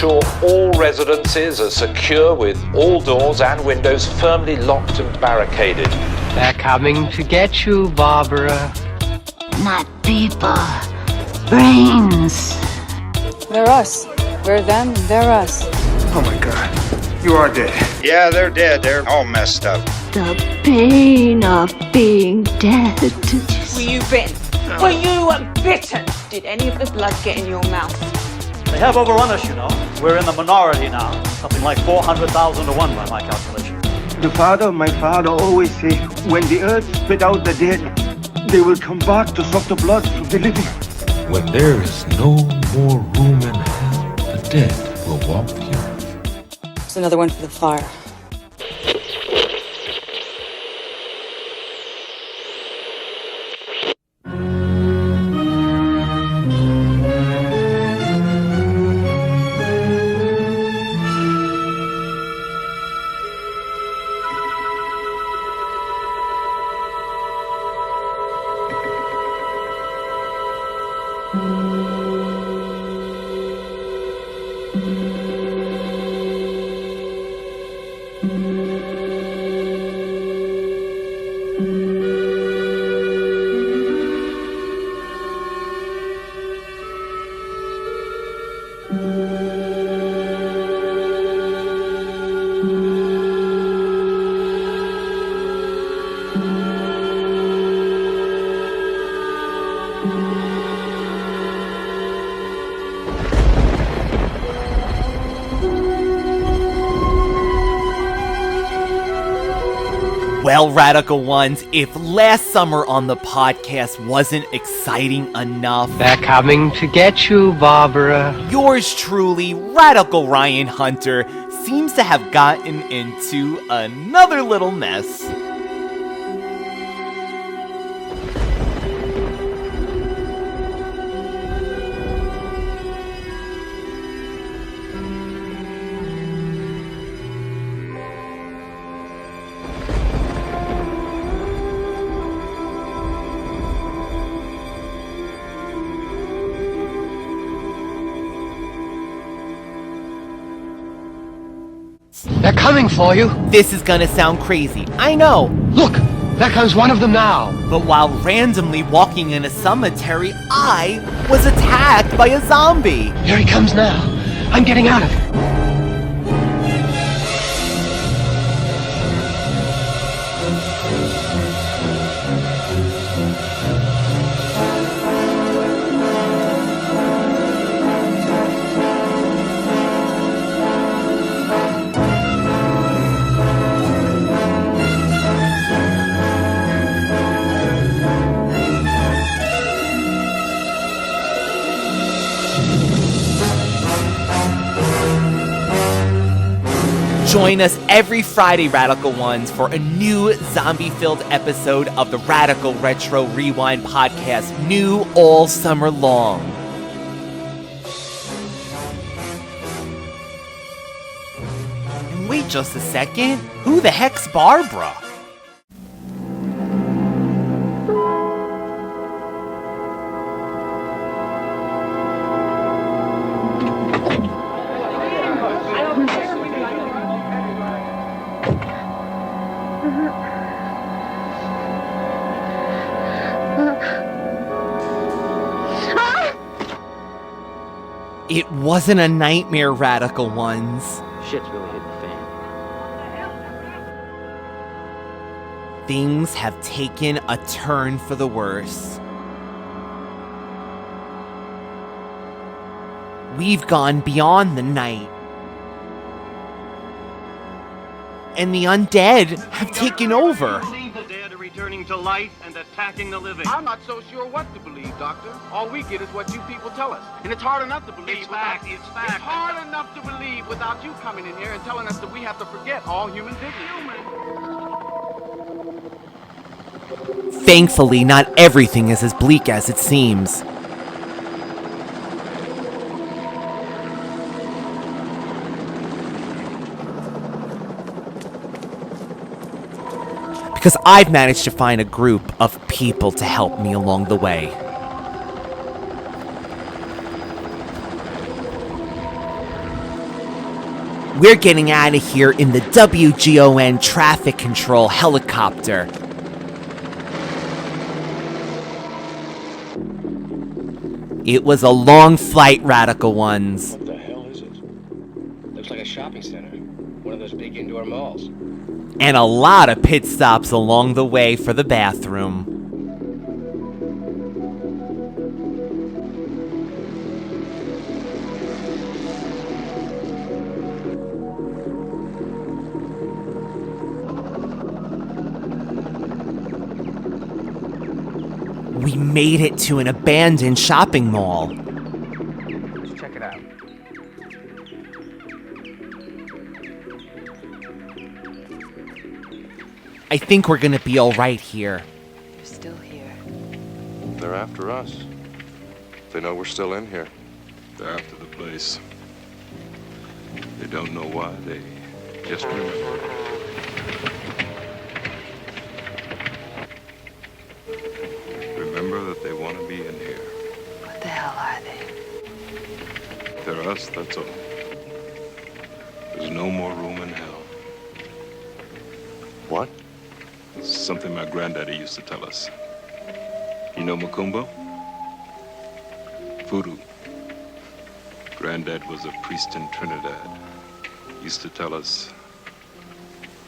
ensure all residences are secure with all doors and windows firmly locked and barricaded. They're coming to get you, Barbara. Not people. Brains. They're us. We're them, they're us. Oh my God. You are dead. Yeah, they're dead. They're all messed up. The pain of being dead. Were you bitten? Were you bitten? Did any of the blood get in your mouth? They have overrun us, you know. We're in the minority now. Something like 400,000 to 1 by my calculation. My father always say, when the earth spit out the dead, they will come back to suck the blood from the living. When there is no more room in hell, the dead will walk the earth. It's another one for the fire. Well, Radical Ones, if last summer on the podcast wasn't exciting enough, They're coming to get you, Barbara. yours truly, Radical Ryan Hunter, seems to have gotten into another little mess. They're coming for you. This is gonna sound crazy, I know, Look, there comes one of them now. but while randomly walking in a cemetery, I was attacked by a zombie. Here he comes now. I'm getting out of here. Join us every Friday, Radical Ones, for a new zombie-filled episode of the Radical Retro Rewind podcast, new all summer long. And wait just a second, who the heck's Barbara? It wasn't a nightmare, Radical Ones. Shit's really hitting the fan. Things have taken a turn for the worse. We've gone beyond the night. And the undead have taken over. The dead are returning to life and attacking the living. I'm not so sure what to believe, Doctor. All we get is what you people tell us. And it's hard enough to believe. It's fact. It's hard enough to believe without you coming in here and telling us that we have to forget all human dignity. Thankfully, not everything is as bleak as it seems. Because I've managed to find a group of people to help me along the way. We're getting out of here in the WGON traffic control helicopter. It was a long flight, Radical Ones. What the hell is it? Looks like a shopping center. One of those big indoor malls. And a lot of pit stops along the way for the bathroom. We made it to an abandoned shopping mall. Let's check it out. I think we're gonna be alright here. You're still here. They're after us. They know we're still in here. They're after the place. They don't know why. They just remember. Remember that they want to be in here. What the hell are they? They're us, that's all. There's no more room in hell. What? Something my granddaddy used to tell us. You know Macumbo? Voodoo. Granddad was a priest in Trinidad. He used to tell us,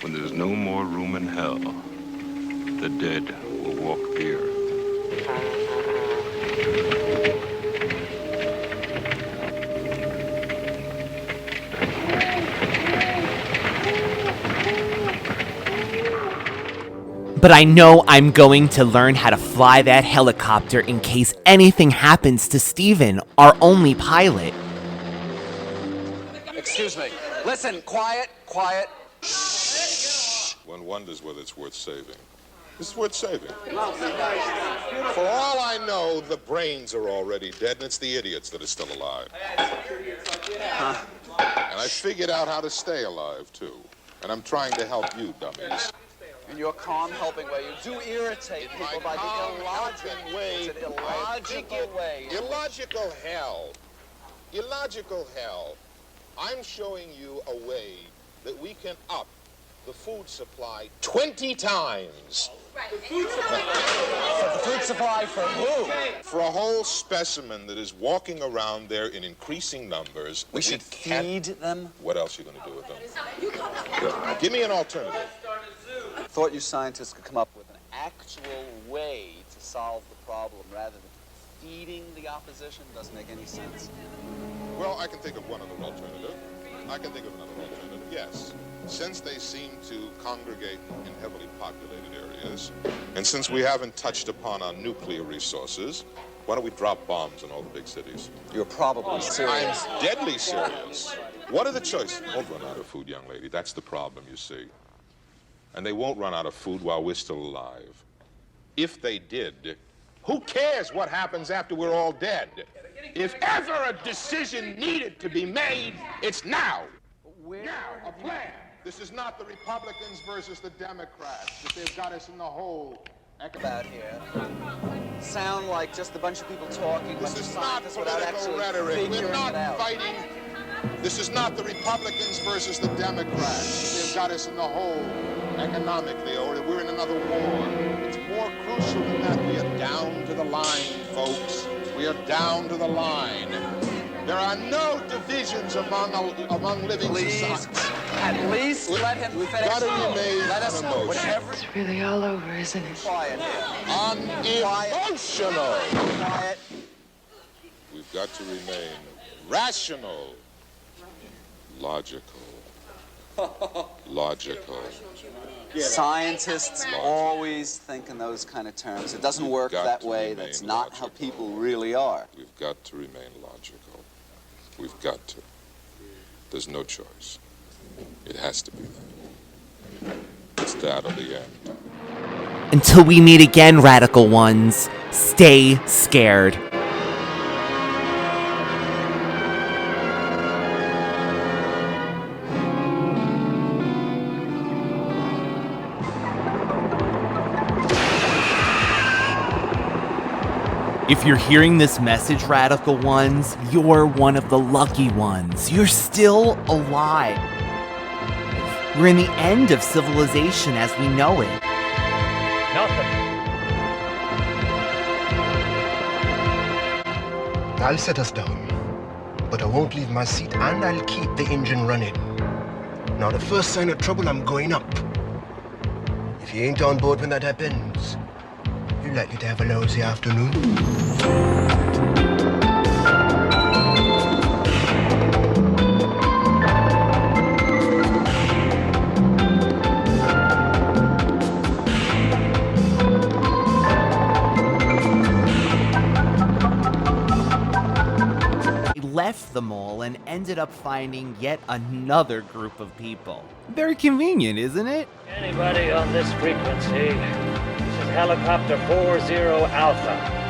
when there's no more room in hell, the dead will walk the earth. But I know I'm going to learn how to fly that helicopter in case anything happens to Steven, our only pilot. Excuse me. Listen, quiet, quiet. One wonders whether it's worth saving. It's worth saving. For all I know, the brains are already dead, and it's the idiots that are still alive. Huh? And I figured out how to stay alive, too. And I'm trying to help you, dummies. In your calm, helping way, you do irritate people by the illogical way. It's an illogical way. Illogical hell. Illogical hell. I'm showing you a way that we can up the food supply 20 times. The food supply for who? For a whole specimen that is walking around there in increasing numbers. We should feed them? What else are you going to do with them? Give me an alternative. I thought you scientists could come up with an actual way to solve the problem rather than feeding the opposition. Doesn't make any sense. Well, I can think of one other alternative. I can think of another alternative, yes. Since they seem to congregate in heavily populated areas, and since we haven't touched upon our nuclear resources, why don't we drop bombs in all the big cities? You're probably serious. I'm deadly serious. What are the choices? They won't run out of food, young lady. That's the problem, you see. And they won't run out of food while we're still alive. If they did, who cares what happens after we're all dead? If ever a decision needed to be made, it's now. Now, a plan. This is not the Republicans versus the Democrats. That they've got us in the hole. About here sound like just a bunch of people talking. This is not political rhetoric. We're not fighting. This is not the Republicans versus the Democrats. They've got us in the hole economically, or we're in another war. It's more crucial than that. We are down to the line, folks. We are down to the line. There are no divisions among living societies. At least let him finish. Got to remain let us know whatever. It's really all over, isn't it? Quiet here. Unemotional. Quiet. We've got to remain rational, logical. Logical. Scientists always think in those kind of terms. It doesn't work that way. That's not how people really are. We've got to remain logical. We've got to. There's no choice. It has to be that. It's that or the end. Until we meet again, Radical Ones, stay scared. If you're hearing this message, Radical Ones, you're one of the lucky ones. You're still alive. We're in the end of civilization as we know it. Nothing. I'll set us down, but I won't leave my seat and I'll keep the engine running. Now the first sign of trouble, I'm going up. If you ain't on board when that happens, you're likely to have a lousy afternoon. Left the mall and ended up finding yet another group of people. Very convenient, isn't it? Anybody on this frequency? This is helicopter 40 Alpha.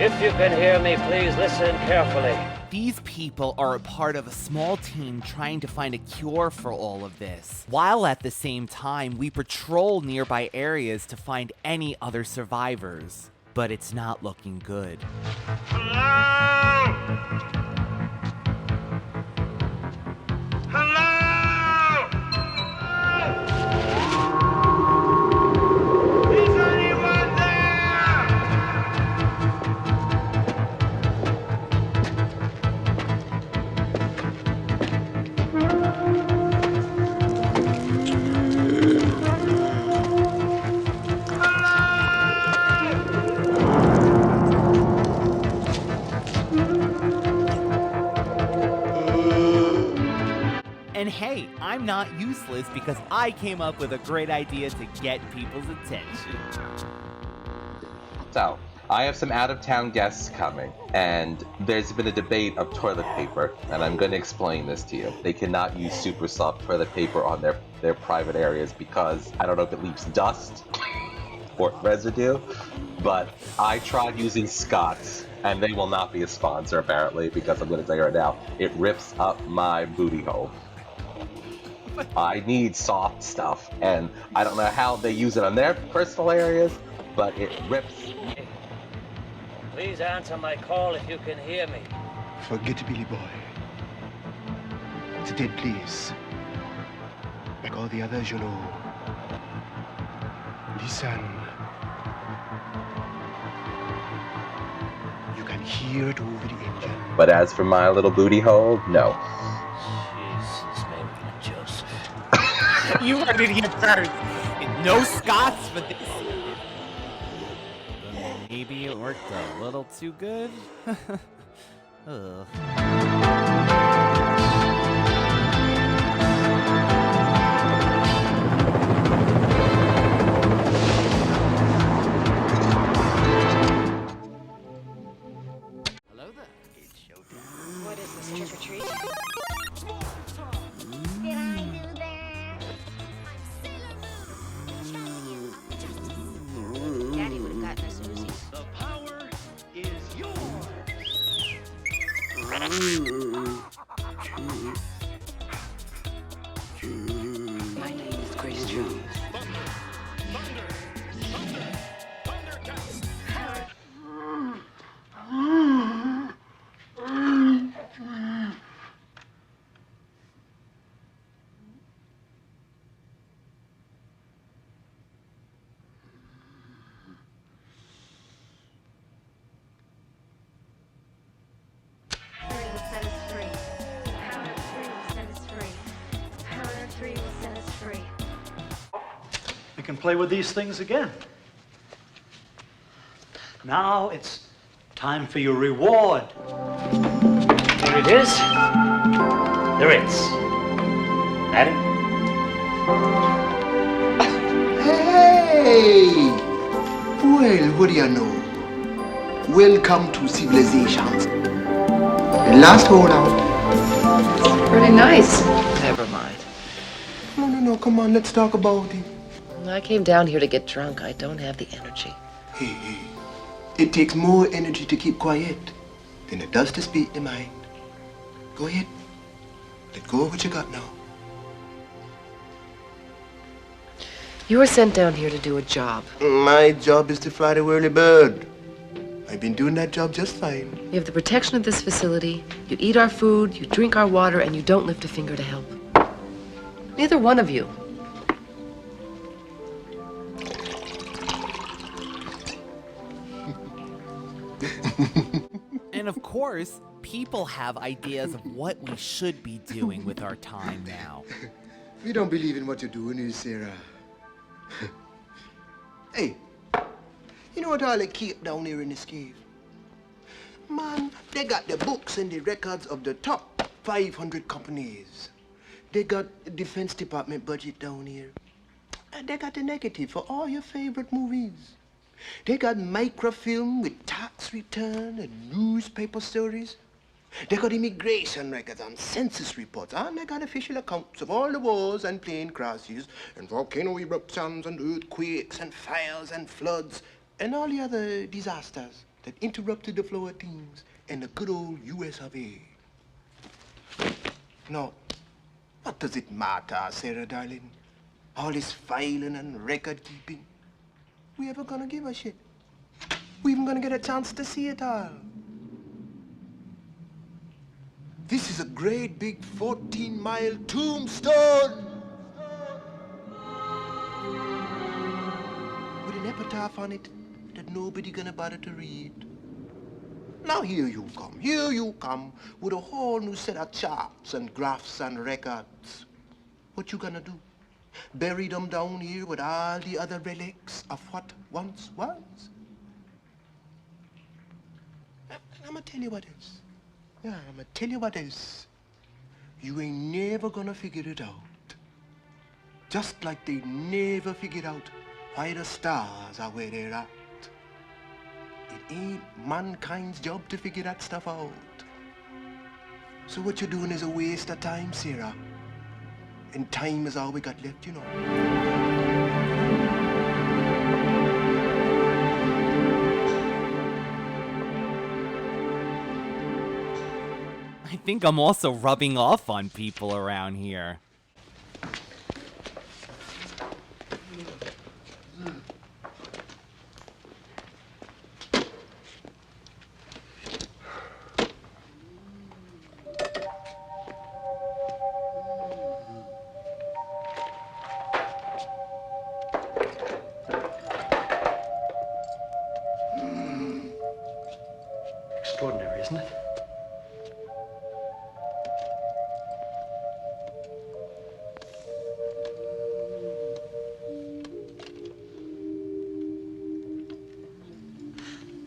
If you can hear me, please listen carefully. These people are a part of a small team trying to find a cure for all of this, while at the same time we patrol nearby areas to find any other survivors. But it's not looking good. And hey, I'm not useless because I came up with a great idea to get people's attention. So, I have some out-of-town guests coming, and there's been a debate of toilet paper, and I'm going to explain this to you. They cannot use super soft toilet paper on their private areas because I don't know if it leaves dust or residue, but I tried using Scott's, and they will not be a sponsor apparently because I'm going to tell you right now, it rips up my booty hole. I need soft stuff, and I don't know how they use it on their personal areas, but it rips. Please answer my call if you can hear me. Forget it, Billy boy. It's a dead place. Like all the others, you know. Listen. You can hear it over the engine. But as for my little booty hole, no. You heard it here first. No Scots for this. Maybe it worked a little too good. Ugh. Hello there. It's showtime. What is this, trick or treat? Did I do that? Daddy would have gotten us Uzis. The power is yours. My name is Grace Jones. We can play with these things again. Now it's time for your reward. Here it is. The Ritz. Madam? Hey! Well, what do you know? Welcome to civilization. The last holdout. Pretty nice. Never mind. No, come on, let's talk about it. I came down here to get drunk. I don't have the energy. Hey. It takes more energy to keep quiet than it does to speak the mind. Go ahead. Let go of what you got now. You were sent down here to do a job. My job is to fly the whirly bird. I've been doing that job just fine. You have the protection of this facility, you eat our food, you drink our water, and you don't lift a finger to help. Neither one of you. And of course, people have ideas of what we should be doing with our time now. We don't believe in what you're doing here, Sarah. Hey, you know what all they keep down here in this cave? Man, they got the books and the records of the top 500 companies. They got the Defense Department budget down here. And they got the negative for all your favorite movies. They got microfilm with tax return and newspaper stories. They got immigration records and census reports. And they got official accounts of all the wars and plane crashes and volcano eruptions and earthquakes and fires and floods and all the other disasters that interrupted the flow of things in the good old US of A. Now, what does it matter, Sarah, darling? All this filing and record keeping. We ever gonna give a shit? We even gonna get a chance to see it all? This is a great big 14-mile tombstone with an epitaph on it that nobody gonna bother to read. Now here you come with a whole new set of charts and graphs and records. What you gonna do? Bury them down here with all the other relics of what once was? I'm gonna tell you what else. Yeah, I'm gonna tell you what else. You ain't never gonna figure it out. Just like they never figured out why the stars are where they're at. It ain't mankind's job to figure that stuff out. So what you're doing is a waste of time, Sarah. And time is all we got left, you know. I think I'm also rubbing off on people around here. Extraordinary, isn't it?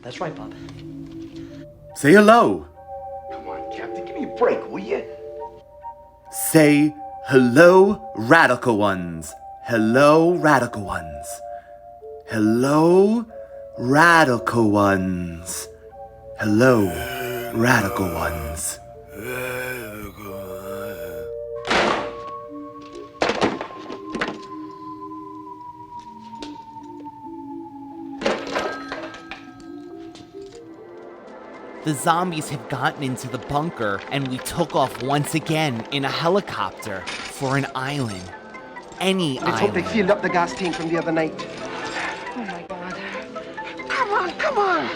That's right, Bob. Say hello. Come on, Captain, give me a break, will you? Say hello, radical ones. Hello, radical ones. Hello, radical ones. Hello, radical ones. The zombies have gotten into the bunker, and we took off once again in a helicopter for an island. Any Let's island. hope they filled up the gas tank from the other night. Oh my God. Come on, come on!